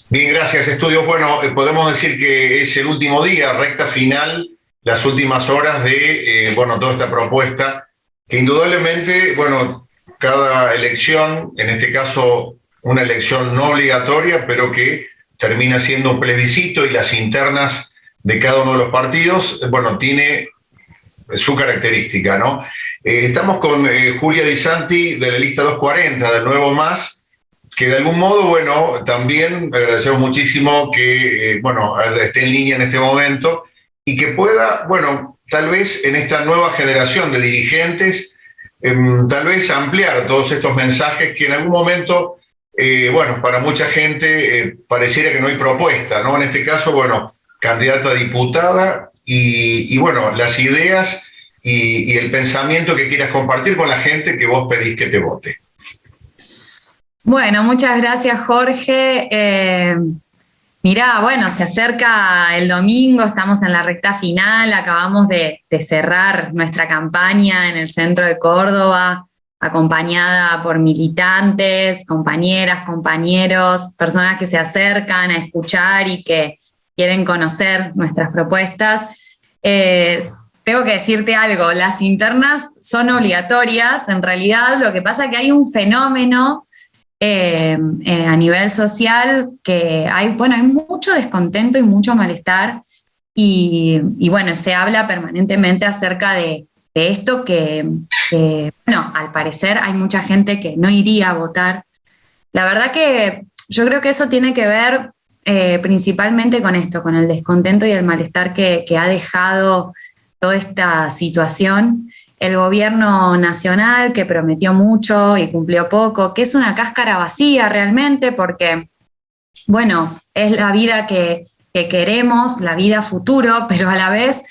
Bien, gracias, Estudios. Bueno, podemos decir que es el último día, recta final, las últimas horas de, bueno, toda esta propuesta, que indudablemente, bueno, cada elección, en este caso una elección no obligatoria, pero que termina siendo un plebiscito y las internas de cada uno de los partidos, bueno, tiene su característica, ¿no? Estamos con Julia Di Santi de la lista 240 del Nuevo Más, que de algún modo, bueno, también agradecemos muchísimo que, bueno, esté en línea en este momento y que pueda, bueno, tal vez en esta nueva generación de dirigentes, tal vez ampliar todos estos mensajes que en algún momento, bueno, para mucha gente pareciera que no hay propuesta, ¿no? En este caso, bueno, candidata a diputada y bueno, las ideas y el pensamiento que quieras compartir con la gente que vos pedís que te vote. Bueno, muchas gracias, Jorge. Mirá, bueno, se acerca el domingo, estamos en la recta final, acabamos de cerrar nuestra campaña en el centro de Córdoba, acompañada por militantes, compañeras, compañeros, personas que se acercan a escuchar y que quieren conocer nuestras propuestas. Tengo que decirte algo, las internas son obligatorias, en realidad lo que pasa es que hay un fenómeno a nivel social que hay, bueno, hay mucho descontento y mucho malestar y bueno, se habla permanentemente acerca de esto bueno, al parecer hay mucha gente que no iría a votar. La verdad que yo creo que eso tiene que ver principalmente con esto, con el descontento y el malestar que ha dejado toda esta situación. El gobierno nacional que prometió mucho y cumplió poco, que es una cáscara vacía realmente porque, bueno, es la vida que queremos, la vida futuro, pero a la vez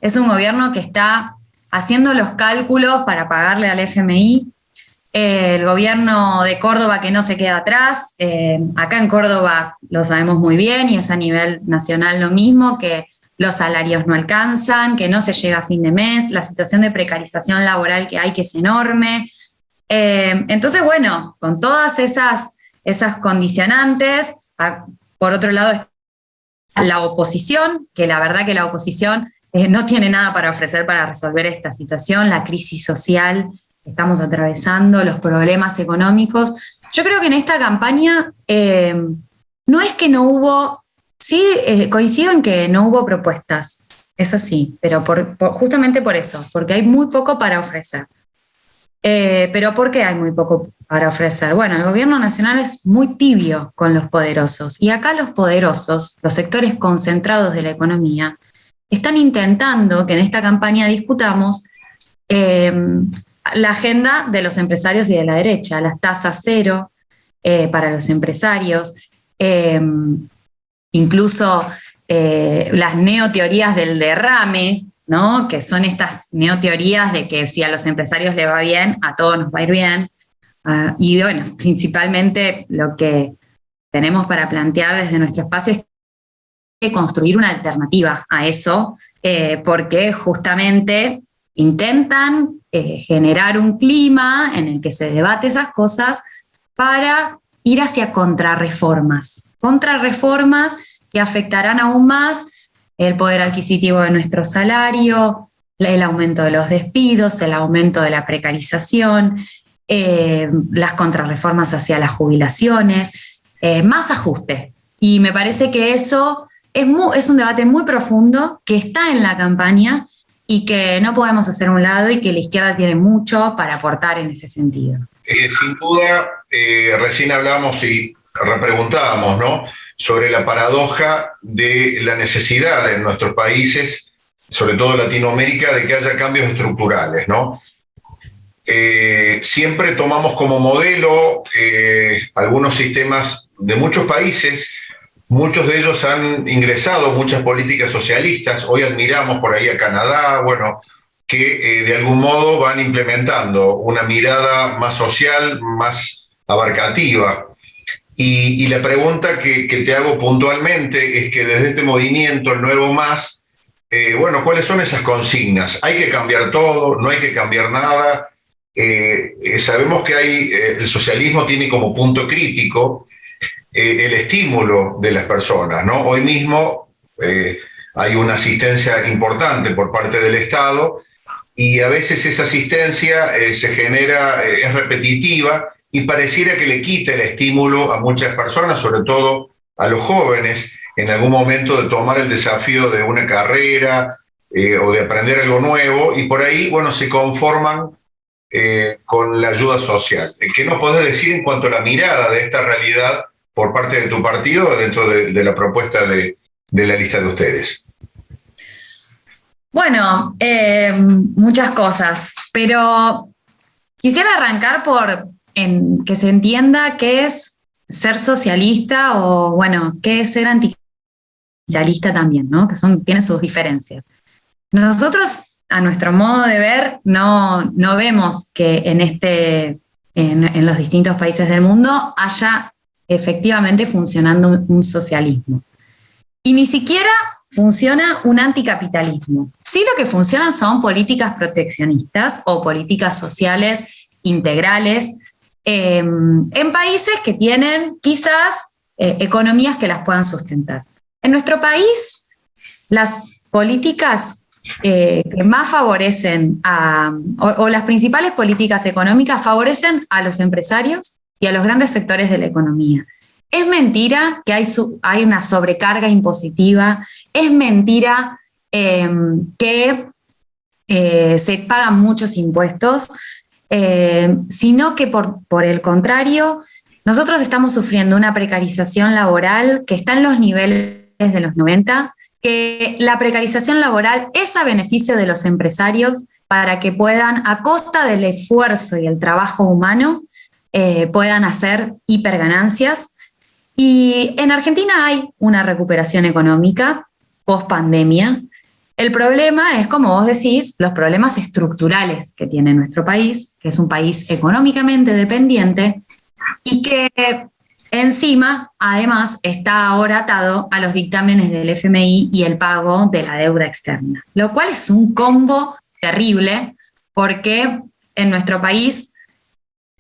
es un gobierno que está haciendo los cálculos para pagarle al FMI. El gobierno de Córdoba que no se queda atrás, acá en Córdoba lo sabemos muy bien y es a nivel nacional lo mismo, que los salarios no alcanzan, que no se llega a fin de mes, la situación de precarización laboral que hay, que es enorme. Entonces, bueno, con todas esas condicionantes, por otro lado está la oposición, que la verdad que la oposición no tiene nada para ofrecer para resolver esta situación, la crisis social que estamos atravesando, los problemas económicos. Yo creo que en esta campaña no es que no hubo. Sí, coincido en que no hubo propuestas, es así, pero justamente por eso, porque hay muy poco para ofrecer. ¿Pero por qué hay muy poco para ofrecer? Bueno, el gobierno nacional es muy tibio con los poderosos y acá los poderosos, los sectores concentrados de la economía, están intentando que en esta campaña discutamos la agenda de los empresarios y de la derecha, las tasas cero para los empresarios, incluso las neoteorías del derrame, ¿no? Que son estas neoteorías de que si a los empresarios les va bien, a todos nos va a ir bien. Y bueno, principalmente lo que tenemos para plantear desde nuestro espacio es que construir una alternativa a eso, porque justamente intentan generar un clima en el que se debate esas cosas para ir hacia contrarreformas que afectarán aún más el poder adquisitivo de nuestro salario, el aumento de los despidos, el aumento de la precarización, las contrarreformas hacia las jubilaciones, más ajuste. Y me parece que eso es un debate muy profundo que está en la campaña y que no podemos hacer a un lado y que la izquierda tiene mucho para aportar en ese sentido. Sin duda, recién hablamos y repreguntábamos, ¿no?, sobre la paradoja de la necesidad en nuestros países, sobre todo Latinoamérica, de que haya cambios estructurales, ¿no? Siempre tomamos como modelo algunos sistemas de muchos países, muchos de ellos han ingresado muchas políticas socialistas, hoy admiramos por ahí a Canadá, bueno, que de algún modo van implementando una mirada más social, más abarcativa. Y la pregunta que te hago puntualmente es que desde este movimiento, el Nuevo Más, bueno, ¿cuáles son esas consignas? ¿Hay que cambiar todo? ¿No hay que cambiar nada? Sabemos que el socialismo tiene como punto crítico el estímulo de las personas, ¿no? Hoy mismo hay una asistencia importante por parte del Estado y a veces esa asistencia se genera, es repetitiva y pareciera que le quita el estímulo a muchas personas, sobre todo a los jóvenes, en algún momento de tomar el desafío de una carrera o de aprender algo nuevo, y por ahí, bueno, se conforman con la ayuda social. ¿Qué nos podés decir en cuanto a la mirada de esta realidad por parte de tu partido dentro de la propuesta de la lista de ustedes? Bueno, muchas cosas, pero quisiera arrancar por que se entienda qué es ser socialista o, bueno, qué es ser anticapitalista también, ¿no? Que tiene sus diferencias. Nosotros, a nuestro modo de ver, no vemos que en los distintos países del mundo haya efectivamente funcionando un socialismo. Y ni siquiera funciona un anticapitalismo. Sí, lo que funcionan son políticas proteccionistas o políticas sociales integrales en países que tienen quizás economías que las puedan sustentar. En nuestro país, las políticas que más favorecen o las principales políticas económicas favorecen a los empresarios y a los grandes sectores de la economía. Es mentira que hay una sobrecarga impositiva, es mentira que se pagan muchos impuestos, sino que por el contrario, nosotros estamos sufriendo una precarización laboral que está en los niveles de los 90, que la precarización laboral es a beneficio de los empresarios para que puedan, a costa del esfuerzo y el trabajo humano, puedan hacer hiperganancias. Y en Argentina hay una recuperación económica post-pandemia. El problema es, como vos decís, los problemas estructurales que tiene nuestro país, que es un país económicamente dependiente y que encima, además, está ahora atado a los dictámenes del FMI y el pago de la deuda externa, lo cual es un combo terrible porque en nuestro país,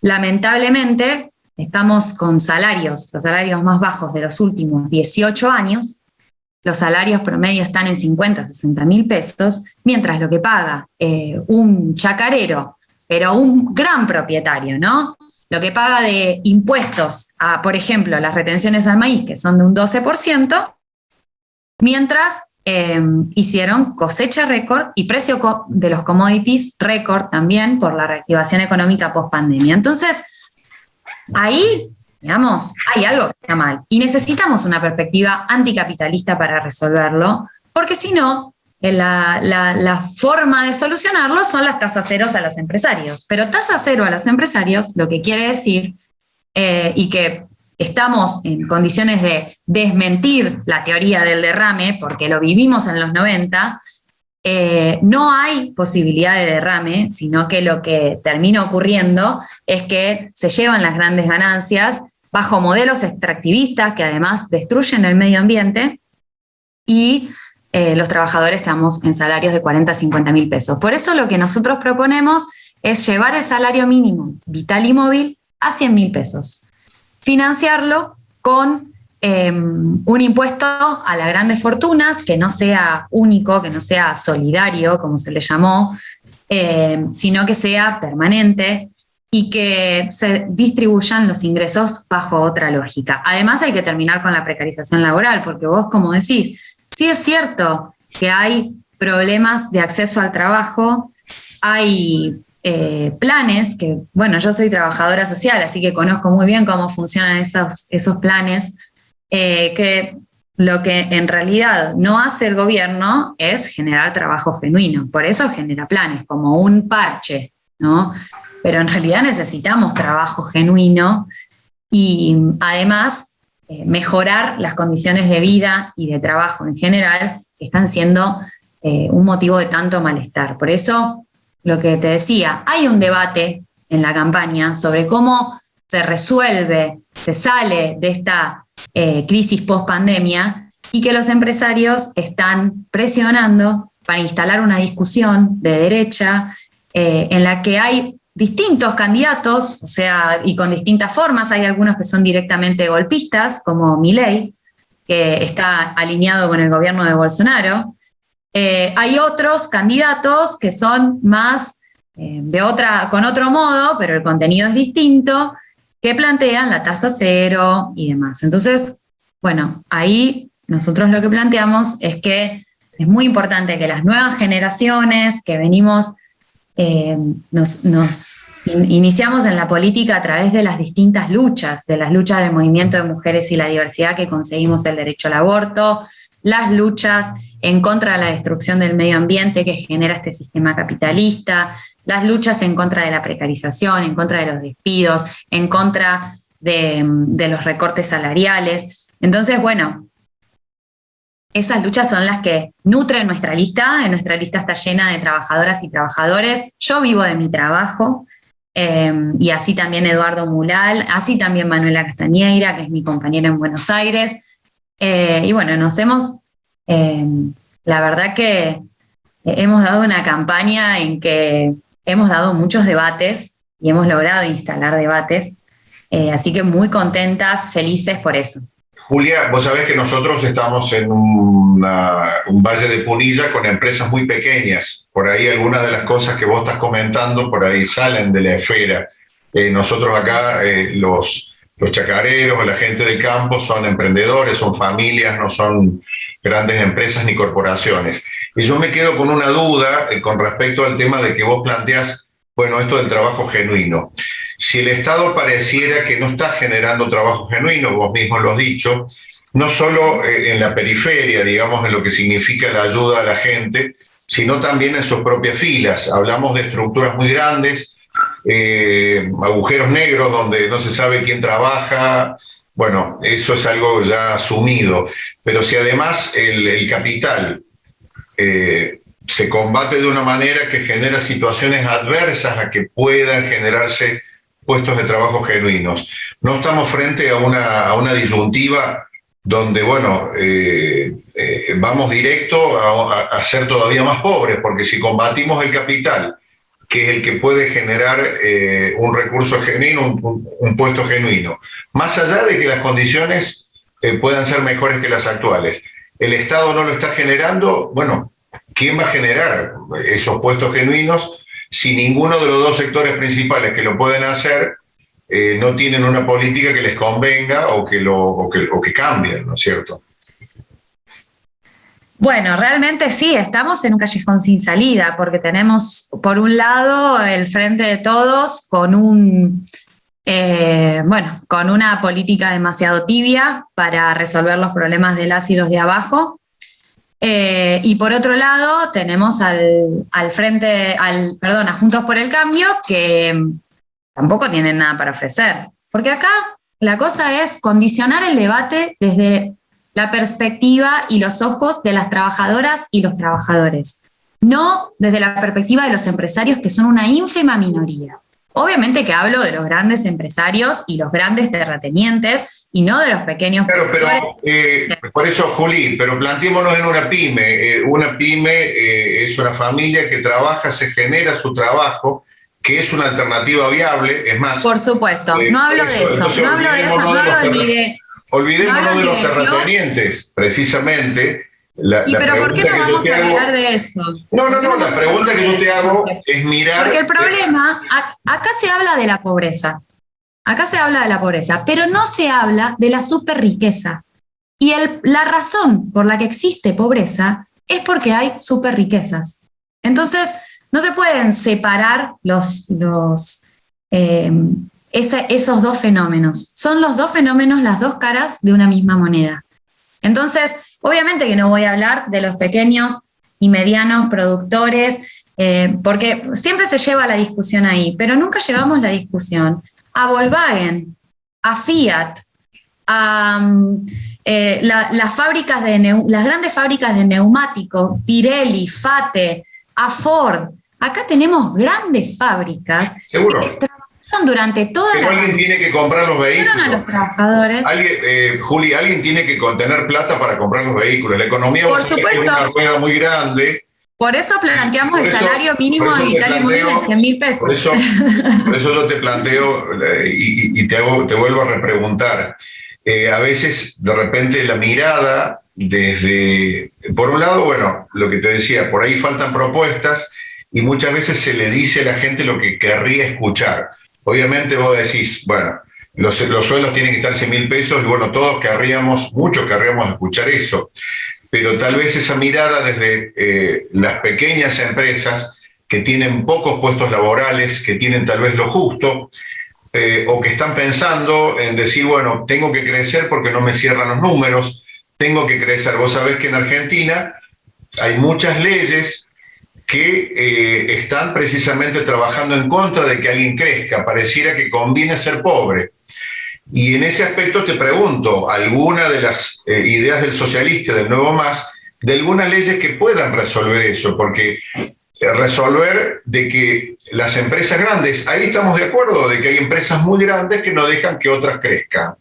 lamentablemente, estamos con los salarios más bajos de los últimos 18 años, los salarios promedio están en 50, 60 mil pesos, mientras lo que paga un chacarero, pero un gran propietario, ¿no? Lo que paga de impuestos a, por ejemplo, las retenciones al maíz, que son de un 12%, mientras hicieron cosecha récord y precio de los commodities récord también por la reactivación económica post-pandemia. Entonces, ahí, digamos, hay algo que está mal y necesitamos una perspectiva anticapitalista para resolverlo, porque si no, la forma de solucionarlo son las tasas ceros a los empresarios. Pero tasa cero a los empresarios, lo que quiere decir, y que estamos en condiciones de desmentir la teoría del derrame, porque lo vivimos en los 90, no hay posibilidad de derrame, sino que lo que termina ocurriendo es que se llevan las grandes ganancias bajo modelos extractivistas que además destruyen el medio ambiente y los trabajadores estamos en salarios de 40 a 50 mil pesos. Por eso lo que nosotros proponemos es llevar el salario mínimo vital y móvil a 100 mil pesos. Financiarlo con un impuesto a las grandes fortunas que no sea único, que no sea solidario, como se le llamó, sino que sea permanente y que se distribuyan los ingresos bajo otra lógica. Además hay que terminar con la precarización laboral, porque vos, como decís, sí es cierto que hay problemas de acceso al trabajo, hay planes que, bueno, yo soy trabajadora social, así que conozco muy bien cómo funcionan esos planes, que lo que en realidad no hace el gobierno es generar trabajo genuino, por eso genera planes, como un parche, ¿no? Pero en realidad necesitamos trabajo genuino y además mejorar las condiciones de vida y de trabajo en general, que están siendo un motivo de tanto malestar. Por eso, lo que te decía, hay un debate en la campaña sobre cómo se resuelve, se sale de esta crisis post-pandemia y que los empresarios están presionando para instalar una discusión de derecha en la que hay distintos candidatos, o sea, y con distintas formas. Hay algunos que son directamente golpistas, como Milei, que está alineado con el gobierno de Bolsonaro. Hay otros candidatos que son más con otro modo, pero el contenido es distinto, que plantean la tasa cero y demás. Entonces, bueno, ahí nosotros lo que planteamos es que es muy importante que las nuevas generaciones que venimos, iniciamos en la política a través de las distintas luchas, de las luchas del movimiento de mujeres y la diversidad que conseguimos el derecho al aborto, las luchas en contra de la destrucción del medio ambiente que genera este sistema capitalista, las luchas en contra de la precarización, en contra de los despidos, en contra de los recortes salariales. Entonces, bueno, esas luchas son las que nutren nuestra lista. Nuestra lista está llena de trabajadoras y trabajadores. Yo vivo de mi trabajo, y así también Eduardo Mulal, así también Manuela Castañeira, que es mi compañera en Buenos Aires. Y bueno, la verdad que hemos dado una campaña en que hemos dado muchos debates y hemos logrado instalar debates, así que muy contentas, felices por eso. Julia, vos sabés que nosotros estamos en un valle de Punilla con empresas muy pequeñas. Por ahí algunas de las cosas que vos estás comentando, por ahí salen de la esfera. Nosotros acá, los chacareros, la gente del campo, son emprendedores, son familias, no son grandes empresas ni corporaciones. Y yo me quedo con una duda con respecto al tema de que vos planteás, bueno, esto del trabajo genuino. Si el Estado pareciera que no está generando trabajo genuino, vos mismo lo has dicho, no solo en la periferia, digamos, en lo que significa la ayuda a la gente, sino también en sus propias filas. Hablamos de estructuras muy grandes, agujeros negros donde no se sabe quién trabaja. Bueno, eso es algo ya asumido. Pero si además el capital se combate de una manera que genera situaciones adversas a que puedan generarse puestos de trabajo genuinos. No estamos frente a una disyuntiva donde, bueno, vamos directo a ser todavía más pobres, porque si combatimos el capital, que es el que puede generar un recurso genuino, un puesto genuino, más allá de que las condiciones puedan ser mejores que las actuales, el Estado no lo está generando, bueno, ¿quién va a generar esos puestos genuinos si ninguno de los dos sectores principales que lo pueden hacer no tienen una política que les convenga o que cambien, ¿no es cierto? Bueno, realmente sí, estamos en un callejón sin salida, porque tenemos, por un lado, el Frente de Todos con con una política demasiado tibia para resolver los problemas de las y los de abajo. Y por otro lado, tenemos a Juntos por el Cambio, que tampoco tienen nada para ofrecer. Porque acá la cosa es condicionar el debate desde la perspectiva y los ojos de las trabajadoras y los trabajadores, no desde la perspectiva de los empresarios, que son una ínfima minoría. Obviamente que hablo de los grandes empresarios y los grandes terratenientes y no de los pequeños productores. Pero por eso, Juli, pero planteémonos en una pyme. Una pyme es una familia que trabaja, se genera su trabajo, que es una alternativa viable, es más. Por supuesto, no hablo de eso, no hablo de eso, no hablo ni de... Olvidémonos de los terratenientes, precisamente. Pero ¿por qué no vamos a hablar de eso? No, la pregunta que yo te hago es mirar... Porque el problema, acá se habla de la pobreza. Acá se habla de la pobreza, pero no se habla de la superriqueza. Y la razón por la que existe pobreza es porque hay superriquezas. Entonces, no se pueden separar esos dos fenómenos. Son los dos fenómenos, las dos caras de una misma moneda. Entonces, obviamente que no voy a hablar de los pequeños y medianos productores, porque siempre se lleva la discusión ahí, pero nunca llevamos la discusión a Volkswagen, a Fiat, a las grandes fábricas de neumáticos, Pirelli, Fate, a Ford. Acá tenemos grandes fábricas. Seguro. Que trabajaron durante toda pero alguien tiene que comprar los vehículos. A los trabajadores. Juli, alguien tiene que tener plata para comprar los vehículos. La economía por supuesto, es una rueda muy grande Por eso planteamos Por el eso- salario por mínimo eso te vital y móvil planteo- en 100.000 pesos. Por eso yo te planteo y te vuelvo a repreguntar. A veces, de repente, la mirada desde, por un lado, bueno, lo que te decía, por ahí faltan propuestas y muchas veces se le dice a la gente lo que querría escuchar. Obviamente vos decís, bueno, los sueldos tienen que estar 100.000 pesos y bueno, todos querríamos, muchos querríamos escuchar eso, pero tal vez esa mirada desde las pequeñas empresas que tienen pocos puestos laborales, que tienen tal vez lo justo, o que están pensando en decir, bueno, tengo que crecer porque no me cierran los números, tengo que crecer. Vos sabés que en Argentina hay muchas leyes que están precisamente trabajando en contra de que alguien crezca, pareciera que conviene ser pobre. Y en ese aspecto te pregunto, ¿alguna de las ideas del socialista, del Nuevo Más, de algunas leyes que puedan resolver eso? Porque resolver de que las empresas grandes, ahí estamos de acuerdo, de que hay empresas muy grandes que no dejan que otras crezcan,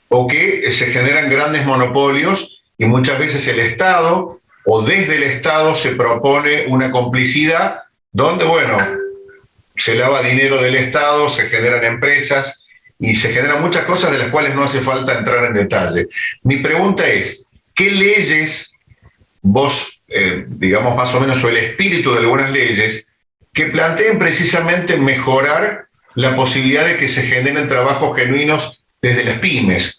o que se generan grandes monopolios y muchas veces el Estado o desde el Estado se propone una complicidad donde, bueno, se lava dinero del Estado, se generan empresas y se generan muchas cosas de las cuales no hace falta entrar en detalle. Mi pregunta es, ¿qué leyes vos, digamos más o menos, o el espíritu de algunas leyes, que planteen precisamente mejorar la posibilidad de que se generen trabajos genuinos desde las pymes?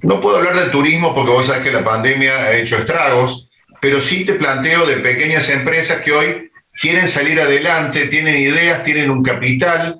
No puedo hablar del turismo porque vos sabés que la pandemia ha hecho estragos, pero sí te planteo de pequeñas empresas que hoy quieren salir adelante, tienen ideas, tienen un capital,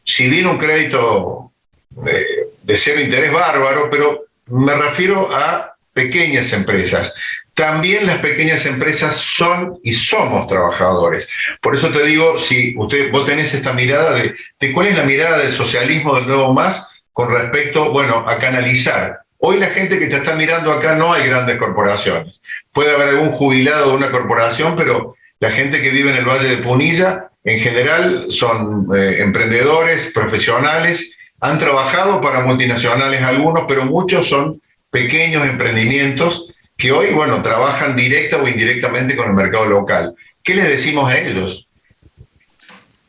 si bien un crédito de cero interés bárbaro, pero me refiero a pequeñas empresas. También las pequeñas empresas son y somos trabajadores. Por eso te digo, si vos tenés esta mirada de cuál es la mirada del socialismo del Nuevo Más con respecto, bueno, a canalizar. Hoy la gente que te está mirando acá no hay grandes corporaciones. Puede haber algún jubilado de una corporación, pero la gente que vive en el Valle de Punilla, en general, son emprendedores, profesionales, han trabajado para multinacionales algunos, pero muchos son pequeños emprendimientos que hoy, bueno, trabajan directa o indirectamente con el mercado local. ¿Qué les decimos a ellos?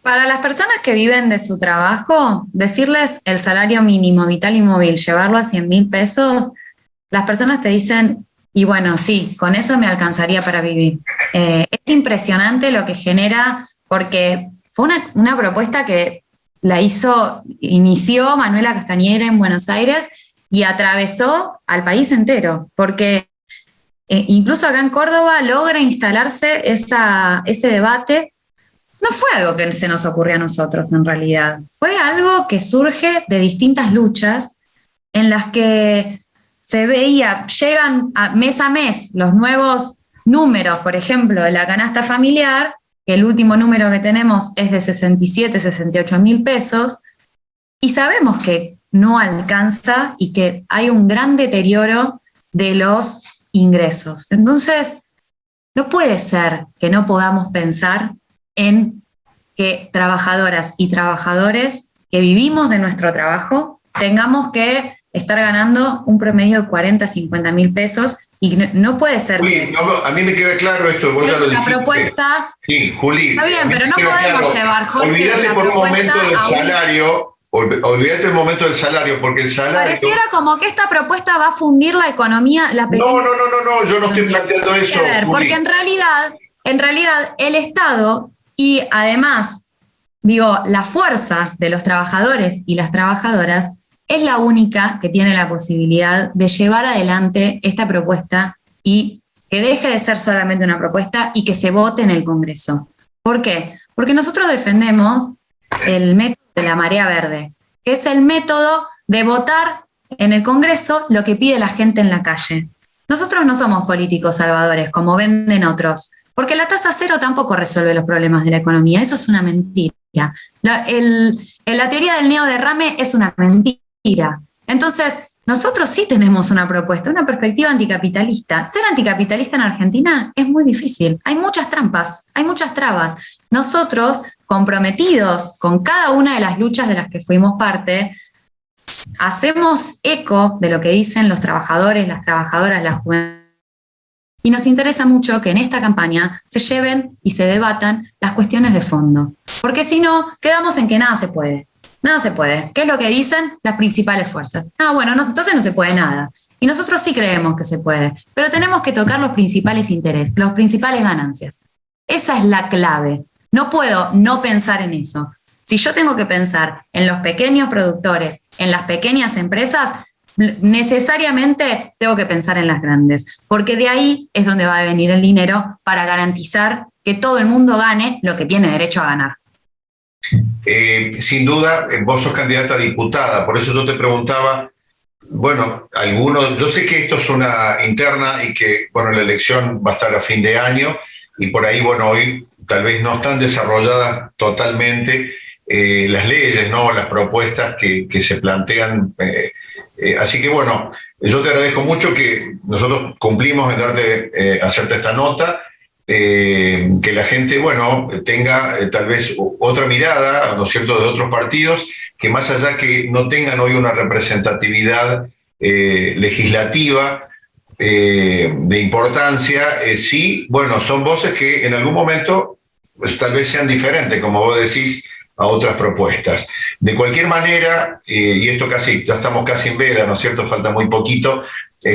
Para las personas que viven de su trabajo, decirles el salario mínimo vital y móvil, llevarlo a 100.000 pesos, las personas te dicen, y bueno, sí, con eso me alcanzaría para vivir. Es impresionante lo que genera, porque fue una propuesta que inició Manuela Castañeda en Buenos Aires y atravesó al país entero, porque incluso acá en Córdoba logra instalarse ese debate. No fue algo que se nos ocurrió a nosotros en realidad, fue algo que surge de distintas luchas en las que se veía, llegan mes a mes los nuevos números, por ejemplo, de la canasta familiar, que el último número que tenemos es de 67, 68.000 pesos, y sabemos que no alcanza y que hay un gran deterioro de los ingresos. Entonces, no puede ser que no podamos pensar en que trabajadoras y trabajadores que vivimos de nuestro trabajo tengamos que estar ganando un promedio de 40, 50.000 pesos y no puede ser. Juli, que a mí me queda claro esto, vos ya lo dijiste. la propuesta. Sí, Juli. Está bien, pero no podemos llevar, Jorge, olvídate la por un propuesta momento del a un. salario, olvídate el momento del salario, porque el salario. Pareciera como que esta propuesta va a fundir la economía, la pequeña. No, yo no estoy planteando eso. Ver, porque en realidad el Estado y además, digo, la fuerza de los trabajadores y las trabajadoras es la única que tiene la posibilidad de llevar adelante esta propuesta y que deje de ser solamente una propuesta y que se vote en el Congreso. ¿Por qué? Porque nosotros defendemos el método de la marea verde, que es el método de votar en el Congreso lo que pide la gente en la calle. Nosotros no somos políticos salvadores, como venden otros, porque la tasa cero tampoco resuelve los problemas de la economía, eso es una mentira. La teoría del neoderrame es una mentira. Entonces, nosotros sí tenemos una propuesta, una perspectiva anticapitalista. Ser anticapitalista en Argentina es muy difícil. Hay muchas trampas, hay muchas trabas. Nosotros, comprometidos con cada una de las luchas de las que fuimos parte, hacemos eco de lo que dicen los trabajadores, las trabajadoras, la juventud Y nos interesa mucho que en esta campaña se lleven y se debatan las cuestiones de fondo. Porque si no, quedamos en que nada se puede. Nada se puede. ¿Qué es lo que dicen las principales fuerzas? Bueno, entonces no se puede nada. Y nosotros sí creemos que se puede. Pero tenemos que tocar los principales intereses, las principales ganancias. Esa es la clave. No puedo no pensar en eso. Si yo tengo que pensar en los pequeños productores, en las pequeñas empresas, necesariamente tengo que pensar en las grandes, porque de ahí es donde va a venir el dinero para garantizar que todo el mundo gane lo que tiene derecho a ganar. Sin duda, vos sos candidata a diputada, por eso yo te preguntaba, bueno, yo sé que esto es una interna y que, bueno, la elección va a estar a fin de año y por ahí, bueno, hoy tal vez no están desarrolladas totalmente las leyes, ¿no? Las propuestas que se plantean. Así que, bueno, yo te agradezco mucho que nosotros cumplimos en hacerte esta nota, que la gente, bueno, tenga tal vez otra mirada, ¿no es cierto?, de otros partidos, que más allá que no tengan hoy una representatividad legislativa de importancia, sí, bueno, son voces que en algún momento pues, tal vez sean diferentes, como vos decís, a otras propuestas. De cualquier manera, y esto ya estamos casi en veda, ¿no es cierto?, falta muy poquito,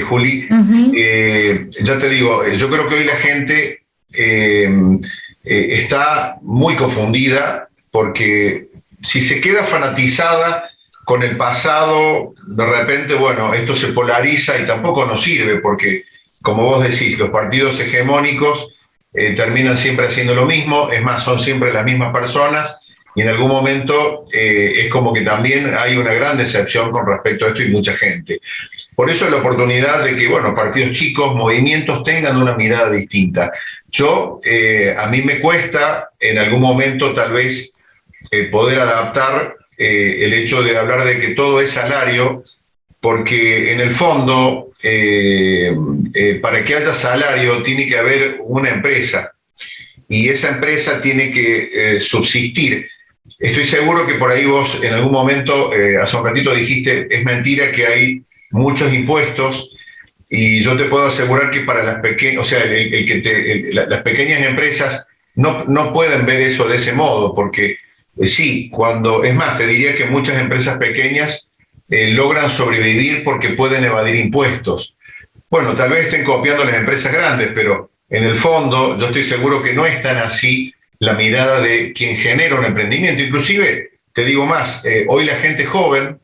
Juli, ya te digo, yo creo que hoy la gente está muy confundida porque si se queda fanatizada con el pasado, de repente, bueno, esto se polariza y tampoco nos sirve porque, como vos decís, los partidos hegemónicos terminan siempre haciendo lo mismo, es más, son siempre las mismas personas y en algún momento es como que también hay una gran decepción con respecto a esto y mucha gente. Por eso la oportunidad de que, bueno, partidos chicos, movimientos tengan una mirada distinta. A mí me cuesta en algún momento tal vez poder adaptar el hecho de hablar de que todo es salario, porque en el fondo, para que haya salario tiene que haber una empresa y esa empresa tiene que subsistir. Estoy seguro que por ahí vos en algún momento, hace un ratito dijiste, es mentira que hay muchos impuestos. Y yo te puedo asegurar que para las pequeñas, o sea, las pequeñas empresas no pueden ver eso de ese modo, porque sí, es más, te diría que muchas empresas pequeñas logran sobrevivir porque pueden evadir impuestos. Bueno, tal vez estén copiando las empresas grandes, pero en el fondo yo estoy seguro que no es tan así la mirada de quien genera un emprendimiento. Inclusive, te digo más, hoy la gente joven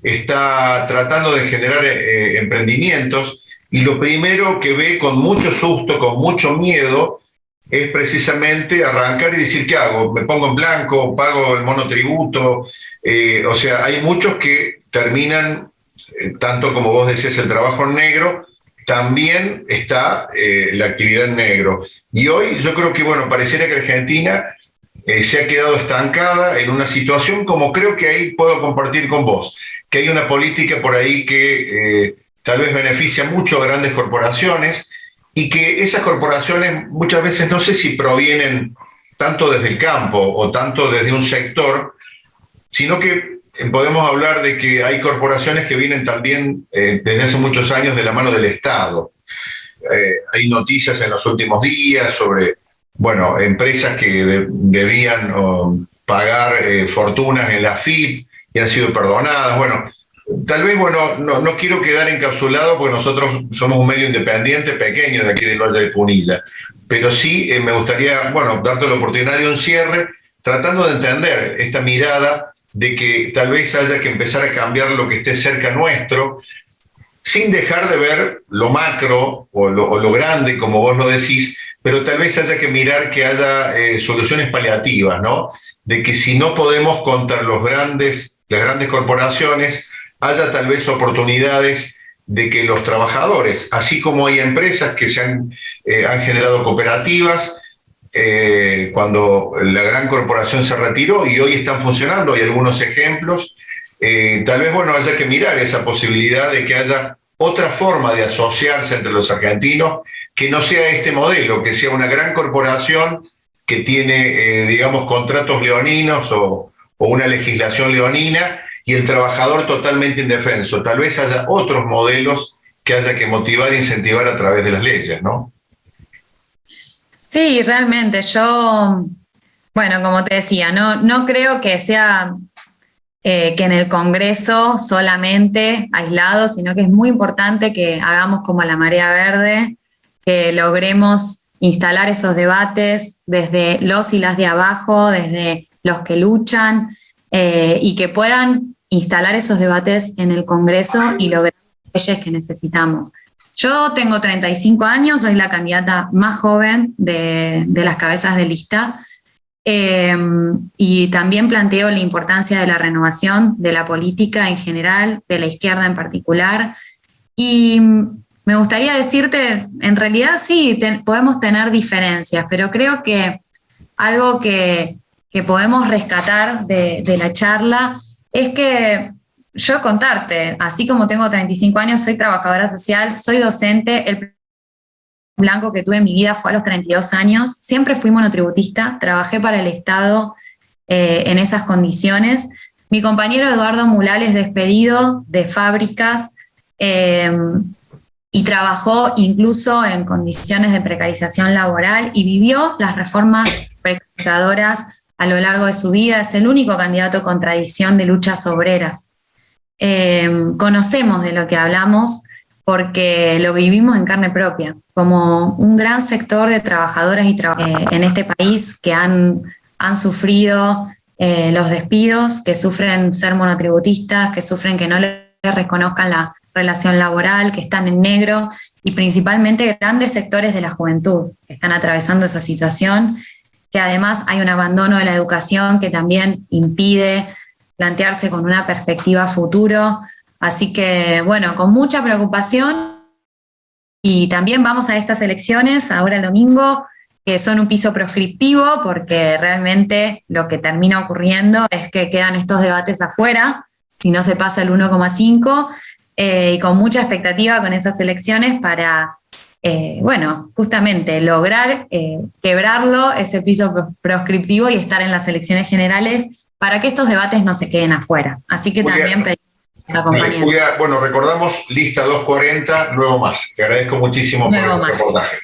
está tratando de generar emprendimientos y lo primero que ve con mucho susto, con mucho miedo, es precisamente arrancar y decir, ¿qué hago? ¿Me pongo en blanco? ¿Pago el monotributo? O sea, hay muchos que terminan, tanto como vos decías, el trabajo en negro, también está la actividad en negro. Y hoy yo creo que, bueno, pareciera que Argentina se ha quedado estancada en una situación como creo que ahí puedo compartir con vos, que hay una política por ahí que tal vez beneficia mucho a grandes corporaciones y que esas corporaciones muchas veces no sé si provienen tanto desde el campo o tanto desde un sector, sino que podemos hablar de que hay corporaciones que vienen también desde hace muchos años de la mano del Estado. Hay noticias en los últimos días sobre, bueno, empresas que debían pagar fortunas en la AFIP y han sido perdonadas. Bueno, tal vez, bueno, no quiero quedar encapsulado porque nosotros somos un medio independiente pequeño de aquí del Valle de Punilla, pero sí me gustaría, bueno, darte la oportunidad de un cierre tratando de entender esta mirada de que tal vez haya que empezar a cambiar lo que esté cerca nuestro, sin dejar de ver lo macro o lo grande, como vos lo decís, pero tal vez haya que mirar que haya soluciones paliativas, ¿no? De que si no podemos contra las grandes corporaciones, haya tal vez oportunidades de que los trabajadores, así como hay empresas que han generado cooperativas, cuando la gran corporación se retiró y hoy están funcionando, hay algunos ejemplos, tal vez, bueno, haya que mirar esa posibilidad de que haya otra forma de asociarse entre los argentinos, que no sea este modelo, que sea una gran corporación que tiene, digamos, contratos leoninos o una legislación leonina y el trabajador totalmente indefenso. Tal vez haya otros modelos que haya que motivar e incentivar a través de las leyes, ¿no? Sí, realmente, yo, bueno, como te decía, no creo que sea que en el Congreso solamente aislado, sino que es muy importante que hagamos como la marea verde, que logremos instalar esos debates desde los y las de abajo, desde los que luchan, y que puedan instalar esos debates en el Congreso y lograr las leyes que necesitamos. Yo tengo 35 años, soy la candidata más joven de las cabezas de lista. Y también planteo la importancia de la renovación de la política en general, de la izquierda en particular. Y me gustaría decirte, en realidad sí, podemos tener diferencias, pero creo que algo que podemos rescatar de la charla es que yo contarte, así como tengo 35 años, soy trabajadora social, soy docente, el blanco que tuve en mi vida fue a los 32 años. Siempre fui monotributista, trabajé para el Estado en esas condiciones. Mi compañero Eduardo Mulal es despedido de fábricas y trabajó incluso en condiciones de precarización laboral y vivió las reformas precarizadoras a lo largo de su vida. Es el único candidato con tradición de luchas obreras. Conocemos de lo que hablamos porque lo vivimos en carne propia, como un gran sector de trabajadoras y trabajadores en este país que han sufrido los despidos, que sufren ser monotributistas, que sufren que no les reconozcan la relación laboral, que están en negro, y principalmente grandes sectores de la juventud que están atravesando esa situación, que además hay un abandono de la educación que también impide plantearse con una perspectiva futuro. Así que, bueno, con mucha preocupación, y también vamos a estas elecciones ahora el domingo, que son un piso proscriptivo, porque realmente lo que termina ocurriendo es que quedan estos debates afuera, si no se pasa el 1,5, y con mucha expectativa con esas elecciones para, bueno, justamente lograr quebrarlo, ese piso proscriptivo, y estar en las elecciones generales para que estos debates no se queden afuera. Así que también pedimos acompañamiento. Bueno, recordamos lista 240, Nuevo Más. Te agradezco muchísimo por el reportaje.